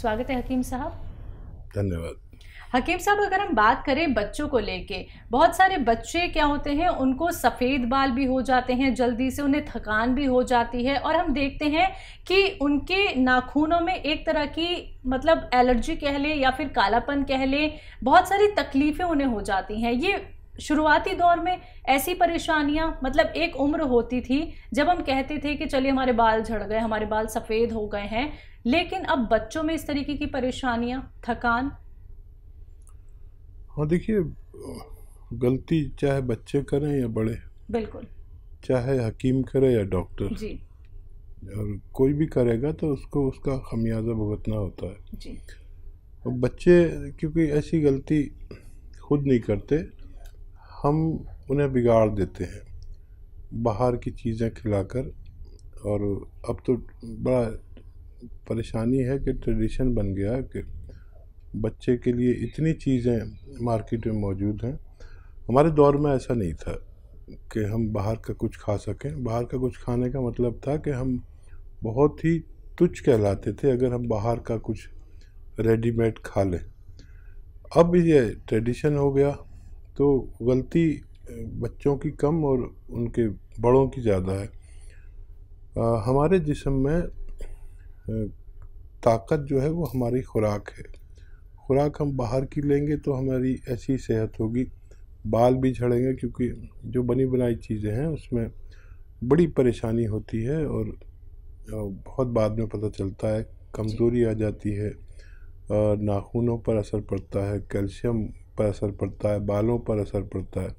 स्वागत है हकीम साहब। धन्यवाद। हकीम साहब, अगर हम बात करें बच्चों को लेके, बहुत सारे बच्चे क्या होते हैं, उनको सफ़ेद बाल भी हो जाते हैं जल्दी से, उन्हें थकान भी हो जाती है और हम देखते हैं कि उनके नाखूनों में एक तरह की मतलब एलर्जी कह लें या फिर कालापन कह लें, बहुत सारी तकलीफ़ें उन्हें हो जाती हैं। ये शुरुआती दौर में ऐसी परेशानियां, मतलब एक उम्र होती थी जब हम कहते थे कि चलिए हमारे बाल झड़ गए, हमारे बाल सफ़ेद हो गए हैं, लेकिन अब बच्चों में इस तरीके की परेशानियां, थकान। हाँ देखिए, गलती चाहे बच्चे करें या बड़े, बिल्कुल, चाहे हकीम करे या डॉक्टर जी, और कोई भी करेगा तो उसको उसका खमियाजा भुगतना होता है जी, और बच्चे क्योंकि ऐसी गलती खुद नहीं करते, हम उन्हें बिगाड़ देते हैं बाहर की चीज़ें खिलाकर। और अब तो बड़ा परेशानी है कि ट्रेडिशन बन गया है कि बच्चे के लिए इतनी चीज़ें मार्केट में मौजूद हैं। हमारे दौर में ऐसा नहीं था कि हम बाहर का कुछ खा सकें। बाहर का कुछ खाने का मतलब था कि हम बहुत ही तुच्छ कहलाते थे अगर हम बाहर का कुछ रेडीमेड खा लें। अब ये ट्रेडिशन हो गया तो गलती बच्चों की कम और उनके बड़ों की ज़्यादा है। हमारे जिस्म में ताकत जो है वो हमारी खुराक है। खुराक हम बाहर की लेंगे तो हमारी ऐसी सेहत होगी, बाल भी झड़ेंगे क्योंकि जो बनी बनाई चीज़ें हैं उसमें बड़ी परेशानी होती है और बहुत बाद में पता चलता है, कमज़ोरी आ जाती है, नाखूनों पर असर पड़ता है, कैल्शियम पर असर पड़ता है, बालों पर असर पड़ता है।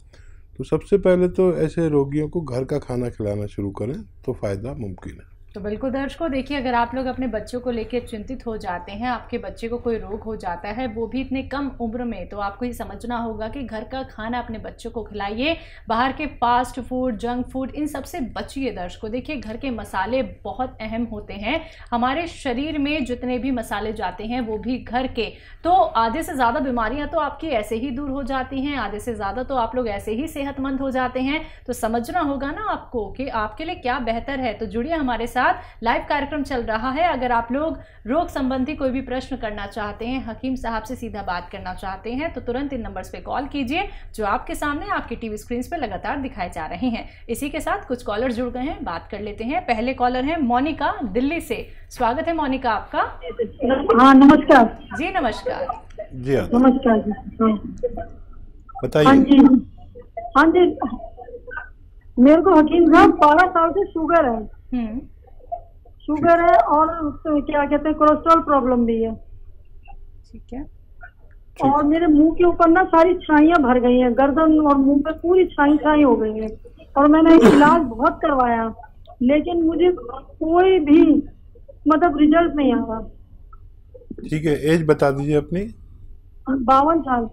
तो सबसे पहले तो ऐसे रोगियों को घर का खाना खिलाना शुरू करें तो फ़ायदा मुमकिन है। तो बिल्कुल दर्शकों, देखिए, अगर आप लोग अपने बच्चों को लेकर चिंतित हो जाते हैं, आपके बच्चे को कोई रोग हो जाता है, वो भी इतने कम उम्र में, तो आपको ये समझना होगा कि घर का खाना अपने बच्चों को खिलाइए। बाहर के फास्ट फूड, जंक फूड, इन सब से बचिए। दर्शकों देखिए, घर के मसाले बहुत अहम होते हैं। हमारे शरीर में जितने भी मसाले जाते हैं वो भी घर के, तो आधे से ज़्यादा बीमारियाँ तो आपकी ऐसे ही दूर हो जाती हैं, आधे से ज़्यादा तो आप लोग ऐसे ही सेहतमंद हो जाते हैं। तो समझना होगा ना आपको कि आपके लिए क्या बेहतर है। तो जुड़िए हमारे साथ, लाइव कार्यक्रम चल रहा है। अगर आप लोग रोग संबंधी कोई भी प्रश्न करना चाहते हैं, हकीम साहब से सीधा बात करना चाहते हैं, तो तुरंत इन नंबर्स पे कॉल कीजिए जो आपके सामने आपकी टीवी स्क्रीन पे लगातार दिखाए जा रहे हैं। इसी के साथ कुछ कॉलर जुड़ गए हैं, बात कर लेते हैं। पहले कॉलर है मोनिका दिल्ली से। स्वागत है मोनिका आपका। हाँ नमस्कार जी, नमस्कार जी। हाँ नमस्कार जी। बताइए। हाँ जी, हाँ जी, मेरे को हकीम साहब 12 साल से शुगर है। शुगर है और क्या कहते हैं कोलेस्ट्रॉल प्रॉब्लम भी है। ठीक है। और मेरे मुंह के ऊपर ना सारी छाइयाँ भर गई हैं, गर्दन और मुंह पे पूरी छाई हो गई है। और मैंने इलाज बहुत करवाया लेकिन मुझे कोई भी मतलब रिजल्ट नहीं आ रहा। ठीक है, एज बता दीजिए अपनी। 52 साल।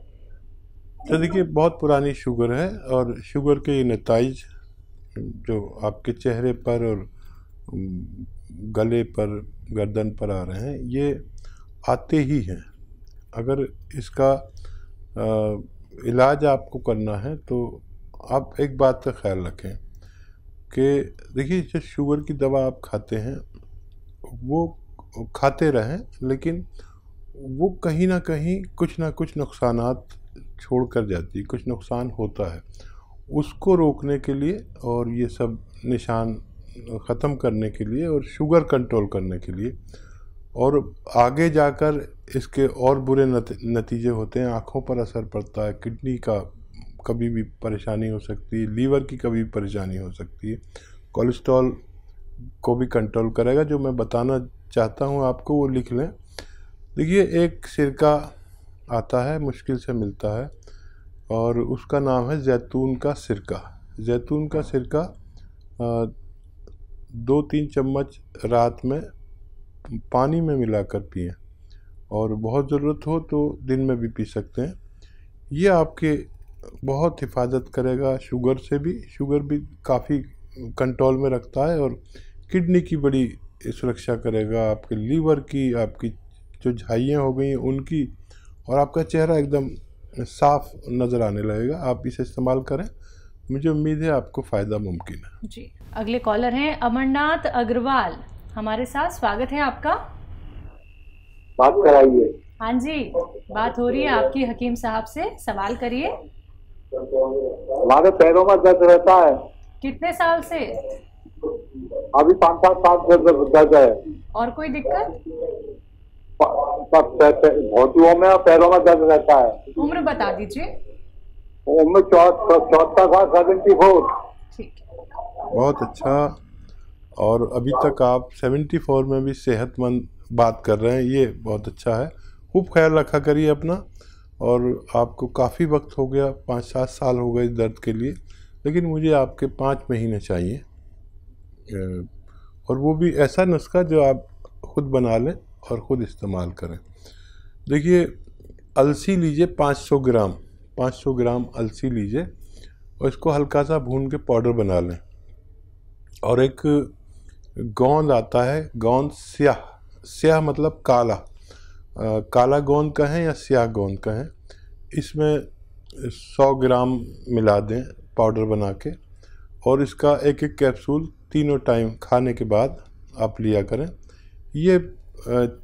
तो देखिए, बहुत पुरानी शुगर है और शुगर के ये नताइज जो आपके चेहरे पर और गले पर, गर्दन पर आ रहे हैं, ये आते ही हैं। अगर इसका इलाज आपको करना है तो आप एक बात का ख्याल रखें कि देखिए, जो शुगर की दवा आप खाते हैं वो खाते रहें, लेकिन वो कहीं ना कहीं कुछ ना कुछ नुकसानात छोड़ कर जाती है, कुछ नुकसान होता है। उसको रोकने के लिए और ये सब निशान ख़त्म करने के लिए और शुगर कंट्रोल करने के लिए, और आगे जाकर इसके और बुरे नतीजे होते हैं। आँखों पर असर पड़ता है, किडनी का कभी भी परेशानी हो सकती है, लीवर की कभी परेशानी हो सकती है, कोलेस्ट्रॉल को भी कंट्रोल करेगा। जो मैं बताना चाहता हूँ आपको वो लिख लें। देखिए, एक सिरका आता है, मुश्किल से मिलता है, और उसका नाम है जैतून का सिरका। जैतून का सिरका 2-3 चम्मच रात में पानी में मिलाकर पिएं, और बहुत ज़रूरत हो तो दिन में भी पी सकते हैं। ये आपके बहुत हिफाजत करेगा शुगर से भी। शुगर भी काफ़ी कंट्रोल में रखता है और किडनी की बड़ी सुरक्षा करेगा, आपके लीवर की, आपकी जो झाइयाँ हो गई हैं उनकी, और आपका चेहरा एकदम साफ नज़र आने लगेगा। आप इसे इस्तेमाल करें, मुझे उम्मीद है आपको फ़ायदा मुमकिन है। जी, अगले कॉलर हैं अमरनाथ अग्रवाल हमारे साथ। स्वागत है आपका। बात कराइए। हाँ जी, बात हो रही है आपकी हकीम साहब से, सवाल करिए। हमारे पैरों में दर्द रहता है। कितने साल से? अभी 5-7 साल से दर्द है। और कोई दिक्कत? घोटुओं में और पैरों में दर्द रहता है। उम्र बता दीजिए। उम्र 74 साल, 74। ठीक है। बहुत अच्छा। और अभी तक आप 74 में भी सेहतमंद बात कर रहे हैं, ये बहुत अच्छा है। खूब ख्याल रखा करिए अपना। और आपको काफ़ी वक्त हो गया, 5-7 साल हो गए इस दर्द के लिए, लेकिन मुझे आपके 5 महीने चाहिए। और वो भी ऐसा नुस्खा जो आप खुद बना लें और ख़ुद इस्तेमाल करें। देखिए, अलसी लीजिए 500 ग्राम, 500 ग्राम अलसी लीजिए और इसको हल्का सा भून के पाउडर बना लें। और एक गोंद आता है, गोंद स्याह, स्याह मतलब काला, काला गोंद कहें या स्याह गोंद कहें, इसमें 100 ग्राम मिला दें पाउडर बना के। और इसका एक एक कैप्सूल तीनों टाइम खाने के बाद आप लिया करें। ये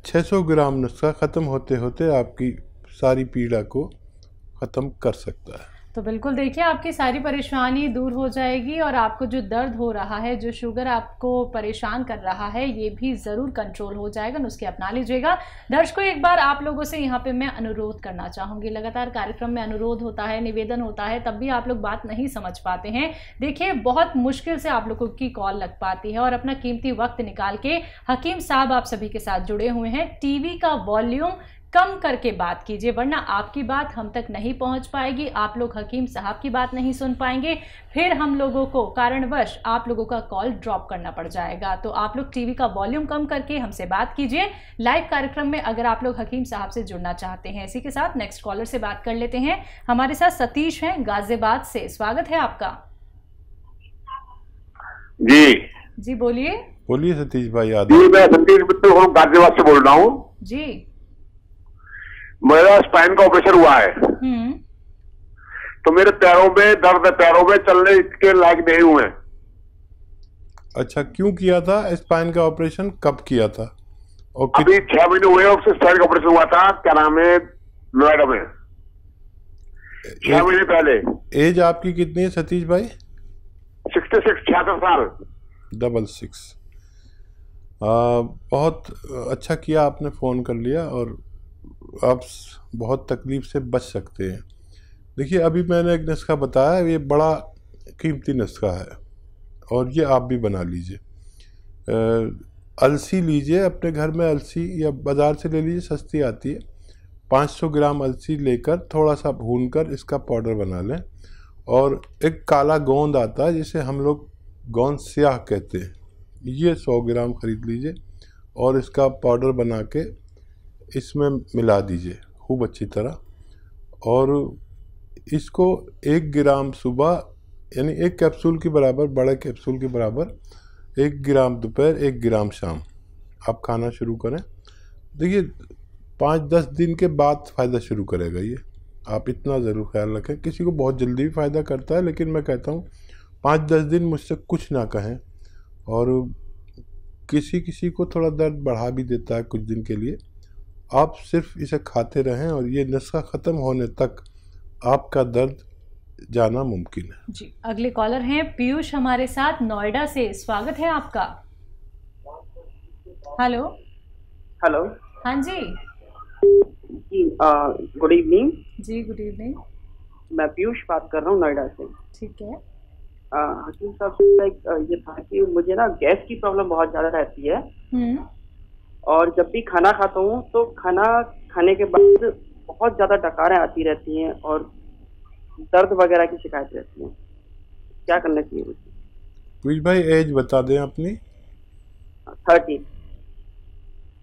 600 ग्राम नुस्खा ख़त्म होते होते आपकी सारी पीड़ा को ख़त्म कर सकता है। तो बिल्कुल देखिए, आपकी सारी परेशानी दूर हो जाएगी और आपको जो दर्द हो रहा है, जो शुगर आपको परेशान कर रहा है, ये भी ज़रूर कंट्रोल हो जाएगा। नुस्खे अपना लीजिएगा। दर्शकों, एक बार आप लोगों से यहाँ पे मैं अनुरोध करना चाहूँगी। लगातार कार्यक्रम में अनुरोध होता है, निवेदन होता है, तब भी आप लोग बात नहीं समझ पाते हैं। देखिए, बहुत मुश्किल से आप लोगों की कॉल लग पाती है और अपना कीमती वक्त निकाल के हकीम साहब आप सभी के साथ जुड़े हुए हैं। टीवी का वॉल्यूम कम करके बात कीजिए, वरना आपकी बात हम तक नहीं पहुंच पाएगी, आप लोग हकीम साहब की बात नहीं सुन पाएंगे, फिर हम लोगों को कारणवश आप लोगों का कॉल ड्रॉप करना पड़ जाएगा। तो आप लोग टीवी का वॉल्यूम कम करके हमसे बात कीजिए लाइव कार्यक्रम में, अगर आप लोग हकीम साहब से जुड़ना चाहते हैं। इसी के साथ नेक्स्ट कॉलर से बात कर लेते हैं। हमारे साथ सतीश हैं गाजियाबाद से, स्वागत है आपका। जी बोलिए सतीश भाई। जी, मैं सतीश मित्तल गाजियाबाद से बोल रहा हूँ जी। मेरा स्पाइन का ऑपरेशन हुआ है, तो मेरे पैरों में दर्द है, पैरों में चलने के लायक नहीं हुए। अच्छा, क्यों किया था स्पाइन का ऑपरेशन, कब किया था? और अभी 6 महीने हुए और स्पाइन का ऑपरेशन हुआ था, क्या नाम है, नोएडा में, 6 महीने पहले। एज आपकी कितनी है सतीश भाई? 66, 66 साल। 66। बहुत अच्छा किया आपने फ़ोन कर लिया और आप बहुत तकलीफ़ से बच सकते हैं। देखिए, अभी मैंने एक नुस्खा बताया, ये बड़ा कीमती नुस्खा है और ये आप भी बना लीजिए। अलसी लीजिए, अपने घर में अलसी या बाज़ार से ले लीजिए, सस्ती आती है। 500 ग्राम अलसी लेकर थोड़ा सा भूनकर इसका पाउडर बना लें। और एक काला गोंद आता है जिसे हम लोग गोंद स्याह कहते हैं, ये 100 ग्राम ख़रीद लीजिए और इसका पाउडर बना के इसमें मिला दीजिए खूब अच्छी तरह। और इसको 1 ग्राम सुबह, यानी 1 कैप्सूल के बराबर, बड़े कैप्सूल के बराबर 1 ग्राम दोपहर, 1 ग्राम शाम आप खाना शुरू करें। देखिए, 5-10 दिन के बाद फ़ायदा शुरू करेगा ये, आप इतना ज़रूर ख्याल रखें। किसी को बहुत जल्दी भी फ़ायदा करता है, लेकिन मैं कहता हूँ 5-10 दिन मुझसे कुछ ना कहें। और किसी को थोड़ा दर्द बढ़ा भी देता है कुछ दिन के लिए। आप सिर्फ इसे खाते रहें और ये नुस्खा ख़त्म होने तक आपका दर्द जाना मुमकिन है। जी, अगले कॉलर हैं पीयूष हमारे साथ नोएडा से, स्वागत है आपका। हेलो। हाँ जी। Good evening. जी, गुड इवनिंग। मैं पीयूष बात कर रहा हूँ नोएडा से। ठीक है। हकीम साहब से ये था कि मुझे ना गैस की प्रॉब्लम बहुत ज़्यादा रहती है और जब भी खाना खाता हूँ तो खाना खाने के बाद बहुत ज़्यादा डकारें आती रहती हैं और दर्द वगैरह की शिकायत रहती है। क्या करना चाहिए मुझे? पीयूष भाई, एज बता दें अपनी। 30।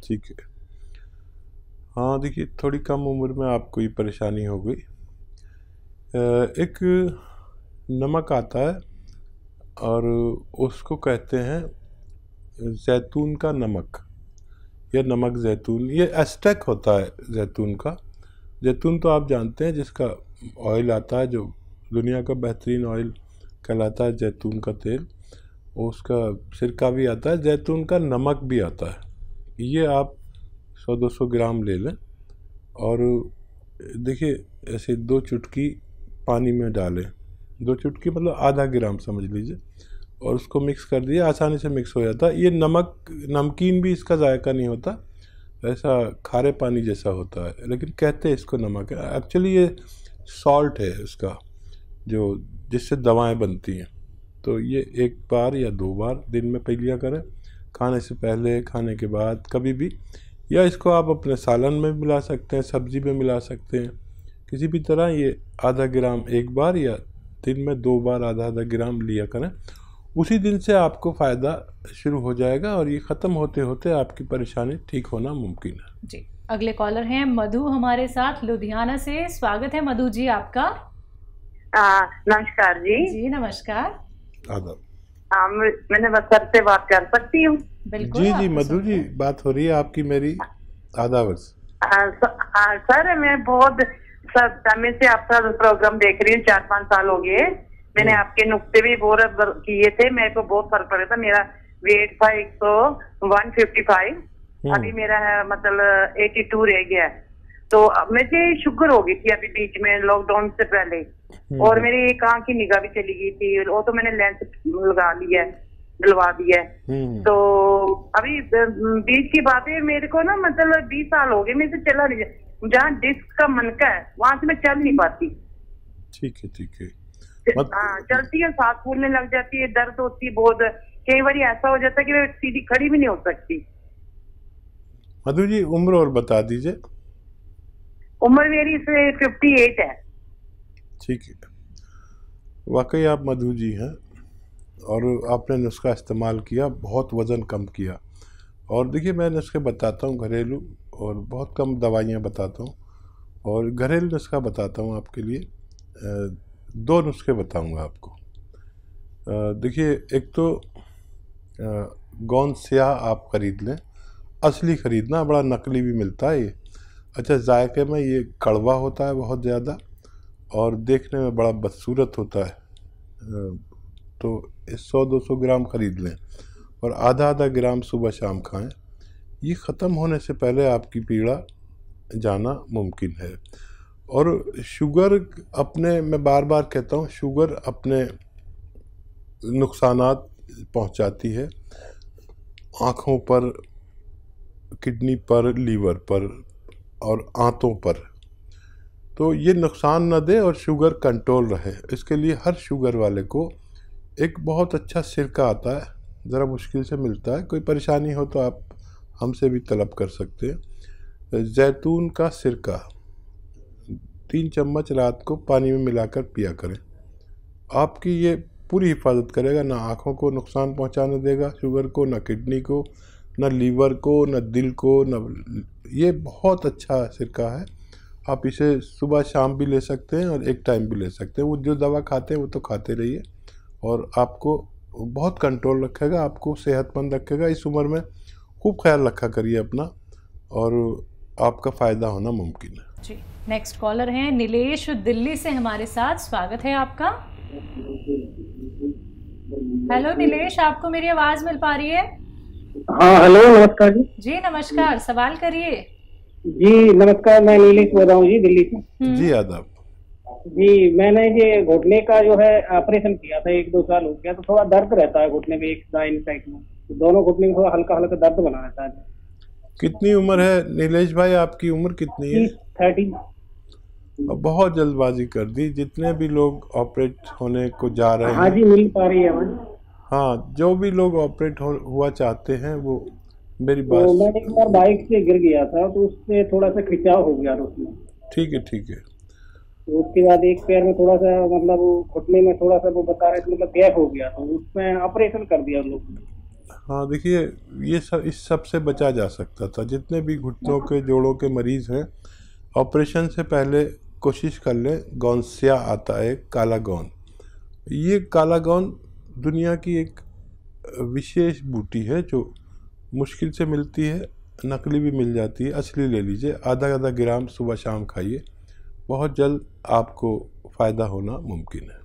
ठीक है। हाँ, देखिए, थोड़ी कम उम्र में आपको ये परेशानी हो गई। एक नमक आता है और उसको कहते हैं जैतून का नमक या नमक जैतून, ये एस्टेक होता है जैतून का। जैतून तो आप जानते हैं, जिसका ऑयल आता है, जो दुनिया का बेहतरीन ऑयल कहलाता है, जैतून का तेल, उसका सिरका भी आता है, जैतून का नमक भी आता है। ये आप 100-200 ग्राम ले लें और देखिए ऐसे 2 चुटकी पानी में डालें, 2 चुटकी मतलब आधा ग्राम समझ लीजिए, और उसको मिक्स कर दिए, आसानी से मिक्स हो जाता है। ये नमकीन भी इसका जायका नहीं होता, ऐसा खारे पानी जैसा होता है, लेकिन कहते हैं इसको नमक है, एक्चुअली ये सॉल्ट है उसका जो जिससे दवाएं बनती हैं। तो ये 1 बार या 2 बार दिन में पी लिया करें, खाने से पहले, खाने के बाद, कभी भी। या इसको आप अपने सालन में मिला सकते हैं, सब्जी में मिला सकते हैं, किसी भी तरह। ये आधा ग्राम 1 बार या दिन में 2 बार आधा ग्राम लिया करें। उसी दिन से आपको फ़ायदा शुरू हो जाएगा और ये ख़त्म होते होते आपकी परेशानी ठीक होना मुमकिन है। जी, अगले कॉलर हैं मधु हमारे साथ लुधियाना से। स्वागत है मधु जी आपका। नमस्कार जी। जी नमस्कार। आदाब। मैंने बसर से बात कर सकती हूँ? बिल्कुल जी मधु जी, बात हो रही है आपकी मेरी। आदाब। सर मैं बहुत समय से आपका प्रोग्राम देख रही हूँ, 4-5 साल हो गए। मैंने आपके नुक्ते भी बहुत किए थे, मेरे को बहुत फर्क पड़ा था। मेरा वेट था 155, अभी मेरा है मतलब 82 रह गया। तो मुझे शुगर हो गई थी अभी बीच में लॉकडाउन से पहले, और मेरी एक आंख की निगाह भी चली गई थी, वो तो मैंने लेंस लगा लिया है, दिलवा दिया है। तो अभी बीच की बात है, मेरे को ना मतलब 20 साल हो गए, मेरे से चला नहीं, जहाँ डिस्क का मनका है वहां से मैं चल नहीं पाती। ठीक है। हाँ, चलती है, सांस फूलने लग जाती है, दर्द होती है बहुत, कई बार ऐसा हो जाता है कि मैं सीधी खड़ी भी नहीं हो सकती। मधु जी उम्र और बता दीजिए। उम्र मेरी 58 है। ठीक है, वाकई आप मधु जी हैं और आपने नुस्खा इस्तेमाल किया, बहुत वज़न कम किया। और देखिए मैं नुस्खे बताता हूँ घरेलू, और बहुत कम दवाइयाँ बताता हूँ, और घरेलू नुस्खा बताता हूँ आपके लिए। 2 नुस्खे बताऊँगा आपको। देखिए एक तो गोंद स्याह आप ख़रीद लें, असली ख़रीदना, बड़ा नकली भी मिलता है ये। अच्छा, जायके में ये कड़वा होता है बहुत ज़्यादा, और देखने में बड़ा बदसूरत होता है। तो 100-200 ग्राम ख़रीद लें और आधा ग्राम सुबह शाम खाएं। ये ख़त्म होने से पहले आपकी पीड़ा जाना मुमकिन है। और शुगर अपने, मैं बार बार कहता हूँ, शुगर अपने नुकसानात पहुँचाती है आँखों पर, किडनी पर, लीवर पर और आंतों पर। तो ये नुकसान न दे और शुगर कंट्रोल रहे, इसके लिए हर शुगर वाले को एक बहुत अच्छा सिरका आता है, ज़रा मुश्किल से मिलता है। कोई परेशानी हो तो आप हमसे भी तलब कर सकते हैं। जैतून का सिरका 3 चम्मच रात को पानी में मिलाकर पिया करें। आपकी ये पूरी हिफाजत करेगा, ना आँखों को नुकसान पहुंचाने देगा शुगर को, ना किडनी को, ना लीवर को, ना दिल को, ना। ये बहुत अच्छा सिरका है। आप इसे सुबह शाम भी ले सकते हैं और एक टाइम भी ले सकते हैं। वो जो दवा खाते हैं वो तो खाते रहिए, और आपको बहुत कंट्रोल रखेगा, आपको सेहतमंद रखेगा। इस उम्र में खूब ख्याल रखा करिए अपना, और आपका फ़ायदा होना मुमकिन है। जी, नेक्स्ट कॉलर हैं नीलेश दिल्ली से हमारे साथ। स्वागत है आपका। हेलो नीलेश, आपको मेरी आवाज़ मिल पा रही है? हाँ हेलो, नमस्कार जी। जी नमस्कार, सवाल करिए। जी नमस्कार, मैं नीलेश बोल रहा हूँ जी, दिल्ली से। जी आदाब। जी, मैंने ये घुटने का जो है ऑपरेशन किया था, 1-2 साल हो गया, तो थोड़ा दर्द रहता है घुटने में, एक दाहिने साइड में, तो दोनों घुटने में थोड़ा हल्का हल्का दर्द बना रहता है। कितनी उम्र है नीलेश भाई, आपकी उम्र कितनी है? 30। बहुत जल्दबाजी कर दी, जितने भी लोग ऑपरेट होने को जा रहे हैं। हाँ जी, मिल पा रही है हमें। हाँ, जो भी लोग ऑपरेट हुआ चाहते हैं वो मेरी बात। तो मैं एक बार बाइक से गिर गया था, तो उससे थोड़ा सा खिंचाव हो गया उसमें। ठीक है। तो उसके बाद एक पैर में थोड़ा सा, मतलब घुटने में थोड़ा सा वो बता रहे थे, मतलब गैप हो गया, तो उसमें ऑपरेशन कर दिया लोग। हाँ देखिए, ये सब इस सब से बचा जा सकता था। जितने भी घुटनों के, जोड़ों के मरीज़ हैं, ऑपरेशन से पहले कोशिश कर लें। गौंसिया आता है, काला गौन। ये काला गौन दुनिया की एक विशेष बूटी है जो मुश्किल से मिलती है, नकली भी मिल जाती है, असली ले लीजिए। आधा ग्राम सुबह शाम खाइए, बहुत जल्द आपको फ़ायदा होना मुमकिन है।